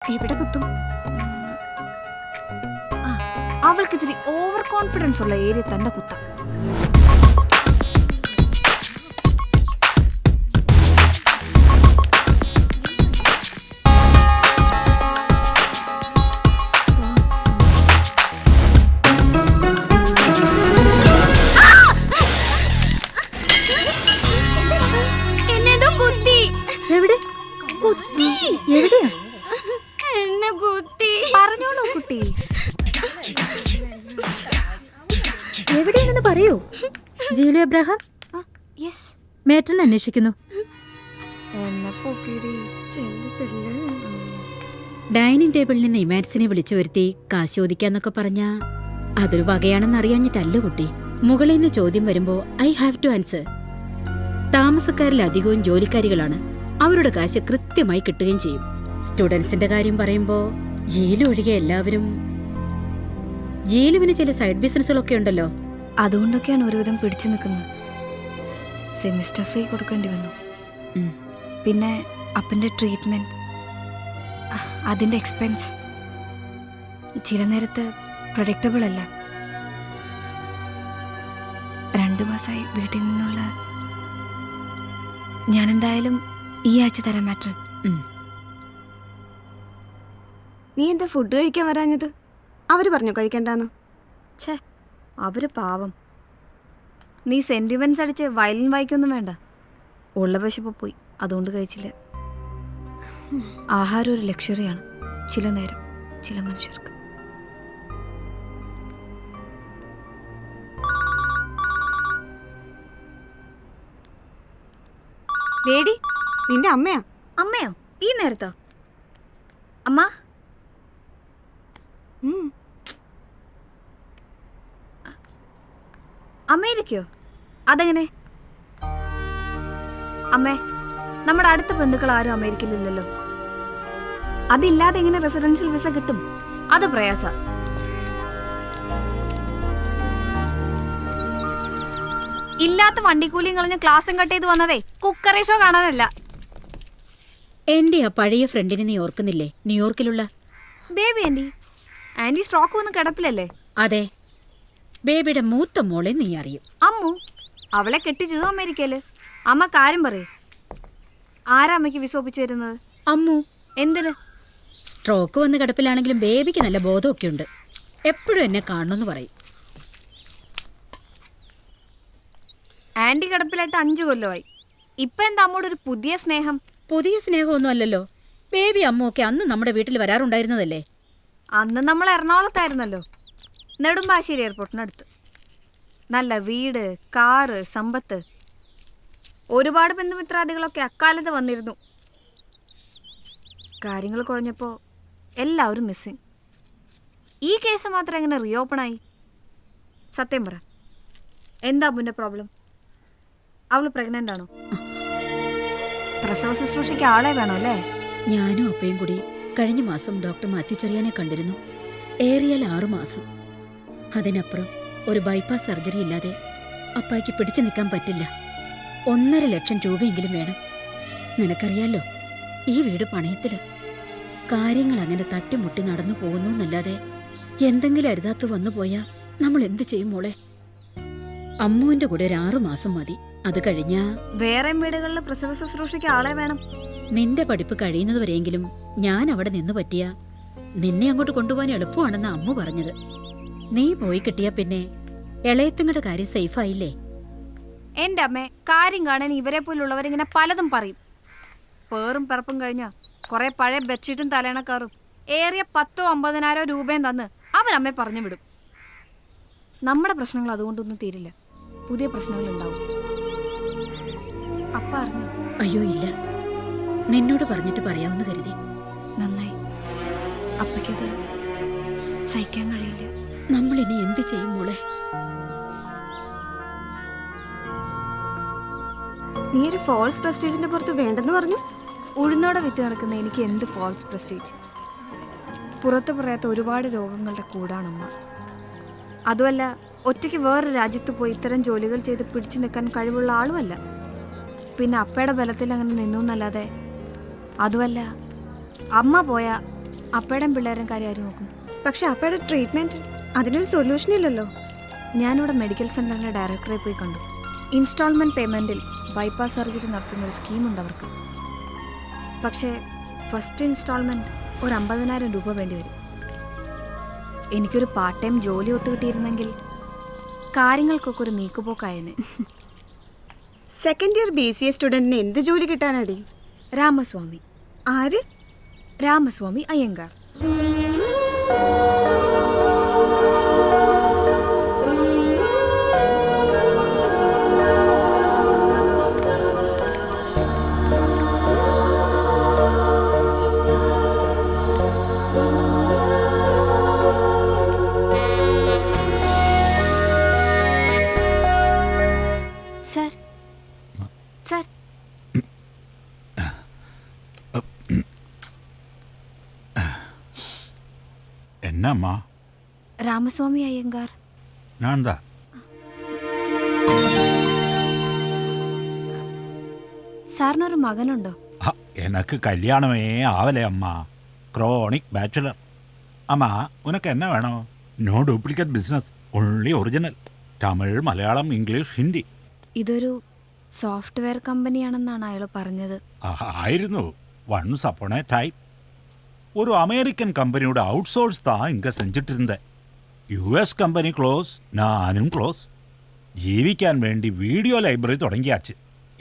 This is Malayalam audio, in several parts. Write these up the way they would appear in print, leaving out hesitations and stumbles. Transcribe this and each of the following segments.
എവിടെ കുത്തും? അവൾക്കിത്തിരി ഓവർ കോൺഫിഡൻസ് ഉള്ള ഏരിയ തന്നെ കുത്താം. പറഞ്ഞോളൂ കുട്ടി, എവിടെയാണെന്ന് പറയൂ. ജീലു എബ്രഹാം മേറ്റൻ അന്വേഷിക്കുന്നു. ഡൈനിങ് ടേബിളിൽ നിന്ന് ഇമാൻസിനെ വിളിച്ചു വരുത്തി കാശ് ചോദിക്കാന്നൊക്കെ പറഞ്ഞാ അതൊരു വകയാണെന്ന് അറിയാഞ്ഞിട്ടല്ല കുട്ടി. മുകളിൽ നിന്ന് ചോദ്യം വരുമ്പോ ഐ ഹാവ് ടു ആൻസർ. താമസക്കാരിൽ അധികവും ജോലിക്കാരികളാണ്. അവരുടെ കാശ് കൃത്യമായി കിട്ടുകയും ചെയ്യും. സ്റ്റുഡൻസിന്റെ കാര്യം പറയുമ്പോ ജീലു ഒഴികെ എല്ലാവരും. ജീലുവിന് ചില സൈഡ് ബിസിനസ്സുകളൊക്കെ ഉണ്ടല്ലോ. അതുകൊണ്ടൊക്കെയാണ് ഒരുവിധം പിടിച്ചു നിൽക്കുന്നത്. സെമിസ്റ്റർ ഫീ കൊടുക്കേണ്ടി വന്നു. പിന്നെ അപ്പൻ്റെ ട്രീറ്റ്മെന്റ്, അതിൻ്റെ എക്സ്പെൻസ് ചില നേരത്ത് പ്രൊഡക്റ്റബിൾ അല്ല. 2 മാസമായി വീട്ടിൽ നിന്നുള്ള. ഞാനെന്തായാലും ഈ ആഴ്ച തരാം മാറ്റർ. നീ എന്താ ഫുഡ് കഴിക്കാൻ വരാഞ്ഞത്? അവര് പറഞ്ഞു കഴിക്കണ്ടെന്ന്. ഛേ, അവര് പാവം. നീ സെന്റിമെന്റ്സ് അടിച്ച് വയലിൻ വായിക്കൊന്നും വേണ്ട. ഉള്ള വിശപ്പ് പോയി, അതുകൊണ്ട് കഴിച്ചില്ല. ആഹാരം ഒരു ലക്ഷറിയാണ് ചില നേരം ചില മനുഷ്യർക്ക്. ലേഡി, നിന്റെ അമ്മയാ? അമ്മയോ? ഈ നേരത്തോ? അമ്മ, അമേരിക്കയോ? അതെങ്ങനെ? അമ്മേ, നമ്മുടെ അടുത്ത ബന്ധുക്കൾ ആരും അമേരിക്കയിലില്ലല്ലോ. അതില്ലാതെ എങ്ങനെ റെസിഡൻഷ്യൽ വിസ കിട്ടും? അത് പ്രയാസ. ഇല്ലാത്ത വണ്ടിക്കൂലിയും കളഞ്ഞ് ക്ലാസ്സും കട്ട് ചെയ്ത് വന്നതേ കുക്കറി ഷോ കാണാനല്ല. എന്റെ ആ പഴയ ഫ്രണ്ടിനെ നീ ഓർക്കുന്നില്ലേ? ന്യൂയോർക്കിലുള്ള ബേബി ആന്റി. ആന്റി സ്ട്രോക്ക് വന്ന് കിടപ്പില്ലല്ലേ? അതെ, ബേബിയുടെ മൂത്ത മോളെ നീ അറിയും. അമ്മു, അവളെ കെട്ടിച്ചതോ അമേരിക്കയില്. അമ്മ കാര്യം പറയേ. ആരാ അമ്മയ്ക്ക് വിസ ഒപ്പിച്ചു തരുന്നത്? അമ്മു. എന്തിന്? സ്ട്രോക്ക് വന്ന് കിടപ്പിലാണെങ്കിലും ബേബിക്ക് നല്ല ബോധമൊക്കെ ഉണ്ട്. എപ്പോഴും എന്നെ കാണണമെന്ന് പറയും. ആന്റി കിടപ്പിലായിട്ട് 5 കൊല്ലമായി. ഇപ്പൊ എന്താ അമ്മോട് ഒരു പുതിയ സ്നേഹം? പുതിയ സ്നേഹമൊന്നും അല്ലല്ലോ. ബേബി അമ്മുവൊക്കെ അന്ന് നമ്മുടെ വീട്ടിൽ വരാറുണ്ടായിരുന്നതല്ലേ. അന്ന് നമ്മൾ എറണാകുളത്തായിരുന്നല്ലോ, നെടുമ്പാശ്ശേരി എയർപോർട്ടിനടുത്ത്. നല്ല വീട്, കാറ്, സമ്പത്ത്. ഒരുപാട് ബന്ധുമിത്രാദികളൊക്കെ അക്കാലത്ത് വന്നിരുന്നു. കാര്യങ്ങൾ കുഴഞ്ഞപ്പോൾ എല്ലാവരും മിസ്സിങ്. ഈ കേസ് മാത്രം എങ്ങനെ റീഓപ്പൺ ആയി? സത്യം പറ, എന്താ അമ്മൂൻ്റെ പ്രോബ്ലം? അവള് പ്രഗ്നന്റ് ആണോ? പ്രസവ ശുശ്രൂഷയ്ക്ക് ആളെ വേണോ അല്ലേ? ഞാനും അപ്പയും കൂടി കഴിഞ്ഞ മാസം ഡോക്ടർ മാത്യു ചെറിയാനെ കണ്ടിരുന്നു. ഏറിയാൽ 6 മാസം. അതിനപ്പുറം ഒരു ബൈപ്പാസ് സർജറി ഇല്ലാതെ അപ്പായ്ക്ക് പിടിച്ചു നിൽക്കാൻ പറ്റില്ല. 1.5 ലക്ഷം രൂപയെങ്കിലും വേണം. നിനക്കറിയാലോ, ഈ വീട് പണയത്തില്. കാര്യങ്ങൾ അങ്ങനെ തട്ടിമുട്ടി നടന്നു പോകുന്നു എന്നല്ലാതെ എന്തെങ്കിലും അരുതാത്ത് വന്നു പോയാ നമ്മൾ എന്ത് ചെയ്യും മോളെ? അമ്മുവിന്റെ കൂടെ ഒരു 6 മാസം മതി. അത് കഴിഞ്ഞാ വേറെ വീടുകളിൽ പ്രസവ ശുശ്രൂഷയ്ക്ക് ആളെ വേണം. നിന്റെ പഠിപ്പ് കഴിയുന്നതുവരെയെങ്കിലും ഞാൻ അവിടെ നിന്ന് പറ്റിയ നിന്നെ അങ്ങോട്ട് കൊണ്ടുപോകാൻ എളുപ്പമാണെന്ന് അമ്മു പറഞ്ഞത്. നീ പോയി കിട്ടിയാ പിന്നെ ഇളയത്തുങ്ങളുടെ കാര്യം സേഫായില്ലേ? എന്റെ അമ്മേ, കാര്യം കാണാൻ ഇവരെ പോലുള്ളവരിങ്ങനെ പലതും പറയും. പേറും പിറപ്പും കഴിഞ്ഞ കുറെ പഴയ ബെഡ്ഷീറ്റും തലേണക്കാറും ഏറിയ 10,000-50,000 രൂപയും തന്ന് അവരമ്മയെ പറഞ്ഞു വിടും. നമ്മുടെ പ്രശ്നങ്ങൾ അതുകൊണ്ടൊന്നും തീരില്ല. പുതിയ പ്രശ്നങ്ങൾ ഉണ്ടാവും. അപ്പ അറിഞ്ഞു? അയ്യോ ഇല്ല, നിന്നോട് പറഞ്ഞിട്ട് പറയാമെന്ന് കരുതി. നന്നായി. അപ്പയ്ക്കത് സഹിക്കാൻ കഴിയില്ല. നമ്മൾ ഇനി എന്ത് ചെയ്യും മോളെ? നീ ഒരു ഫോൾസ് പ്രസ്റ്റീജിന്റെ പുറത്ത് വേണ്ടെന്ന് പറഞ്ഞു. ഉഴുന്നോടെ വിറ്റ് നടക്കുന്ന എനിക്ക് എന്ത് ഫോൾസ് പ്രസ്റ്റീജ്? പുറത്ത് പറയാത്ത ഒരുപാട് രോഗങ്ങളുടെ കൂടാണമ്മ. അതുമല്ല, ഒറ്റയ്ക്ക് വേറൊരു രാജ്യത്ത് പോയി ഇത്തരം ജോലികൾ ചെയ്ത് പിടിച്ചു നിൽക്കാൻ കഴിവുള്ള ആളുമല്ല. പിന്നെ അപ്പയുടെ ബലത്തിൽ അങ്ങനെ നിന്നു എന്നല്ലാതെ. അതുമല്ല, അമ്മ പോയാൽ അപ്പയുടെയും പിള്ളേരും കാര്യം ആര് നോക്കും? പക്ഷെ അപ്പയുടെ ട്രീറ്റ്മെന്റ് അതിനൊരു സൊല്യൂഷൻ ഇല്ലല്ലോ. ഞാനിവിടെ മെഡിക്കൽ സെന്ററിന്റെ ഡയറക്ടറെ പോയി കണ്ടു. ഇൻസ്റ്റാൾമെന്റ് പേയ്മെന്റിൽ ബൈപ്പാസ് സർജറി നടത്തുന്ന ഒരു സ്കീമുണ്ട് അവർക്ക്. പക്ഷേ ഫസ്റ്റ് ഇൻസ്റ്റാൾമെന്റ് ഒരു 50,000 രൂപ വേണ്ടി വരും. എനിക്കൊരു പാർട്ട് ടൈം ജോലി ഒത്തുകിട്ടിയിരുന്നെങ്കിൽ കാര്യങ്ങൾക്കൊക്കെ ഒരു നീക്കുപോക്കായേനെ. സെക്കൻഡ് ഇയർ BCA സ്റ്റുഡന്റിന് എന്ത് ജോലി കിട്ടാനടി? രാമസ്വാമി ആര്? രാമസ്വാമി അയ്യങ്കാർ. സർ സർ என்னம்மா? രാമസ്വാമി അയ്യങ്കാർ. நான் தான். സാറിനൊരു മകനുണ്ടോ? எனக்கு கல்யாணமே ஆவலே அம்மா. Chronic bachelor. അമ്മ ഉനക്ക് എന്നാ വേണോ? No duplicate business, only original. Tamil, Malayalam, English, Hindi. ഇതൊരു സോഫ്റ്റ്വെയർ കമ്പനിയാണെന്നാണ് അയാൾ പറഞ്ഞത്. ആയിരുന്നു വൺസ് അപ്പോൺ എ ടൈം. ഒരു അമേരിക്കൻ കമ്പനിയുടെ ഔട്ട്സോഴ്സ് താ ഇങ്ക സെഞ്ചിട്ടിരുന്നത്. US കമ്പനി ക്ലോസ്, ഞാനും ക്ലോസ്. ജീവിക്കാൻ വേണ്ടി വീഡിയോ ലൈബ്രറി തുടങ്ങിയാച്ച്.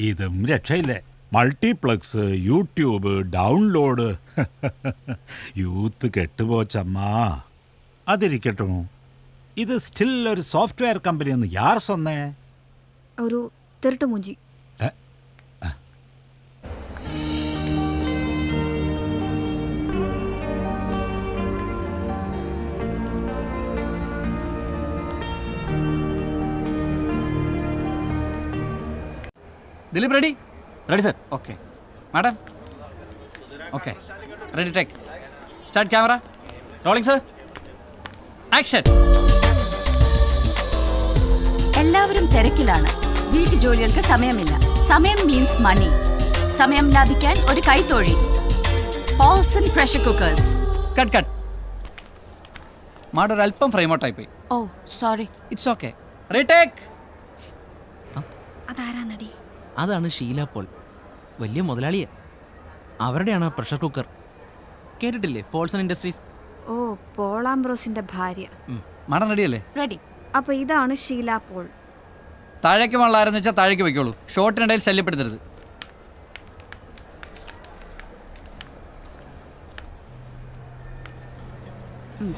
ഇതും രക്ഷയില്ലേ. Multiplex, YouTube, download. യൂത്ത് കെട്ടുപോച്ചമ്മാ. അതിരിക്കട്ടും, ഇത് സ്റ്റിൽ ഒരു സോഫ്റ്റ്വെയർ കമ്പനി എന്ന് യാർ സൊന്നേ? ഒരു തിരുട്ടുമൂഞ്ചി. Dileep ready? Ready sir. Okay madam. Okay ready, take start camera rolling sir. Action. എല്ലാവരും തിരക്കിലാണ്. വീട്ടുജോലികൾക്ക് സമയമില്ല. സമയം മീൻസ് മണി. സമയം ലാഭിക്കാൻ ഒരു കൈത്തൊഴി. Paulson pressure cookers. Cut cut. Madam ഒരു അല്പം ഫ്രെയിം ഔട്ടായി പോയി. Oh sorry. It's okay. Retake. അതാരാ നടി? അതാണ് ഷീല പോൾ, വലിയ മുതലാളിയെ. അവരുടെയാണ് പ്രഷർ കുക്കർ. കേട്ടിട്ടില്ലേ പോൾസൺ ഇൻഡസ്ട്രീസ്? ഓ, പോളാംബ്രോസിന്റെ ഭാര്യ. മാഡം റെഡിയല്ലേ? റെഡി. അപ്പൊ ഇതാണ് ഷീല പോൾ. താഴേക്ക് വെള്ളമായിരുന്നു വെച്ചാൽ താഴേക്ക് വയ്ക്കോളൂ. ഷോർട്ടിനിടയിൽ ശല്യപ്പെടുത്തരുത്. ഉം.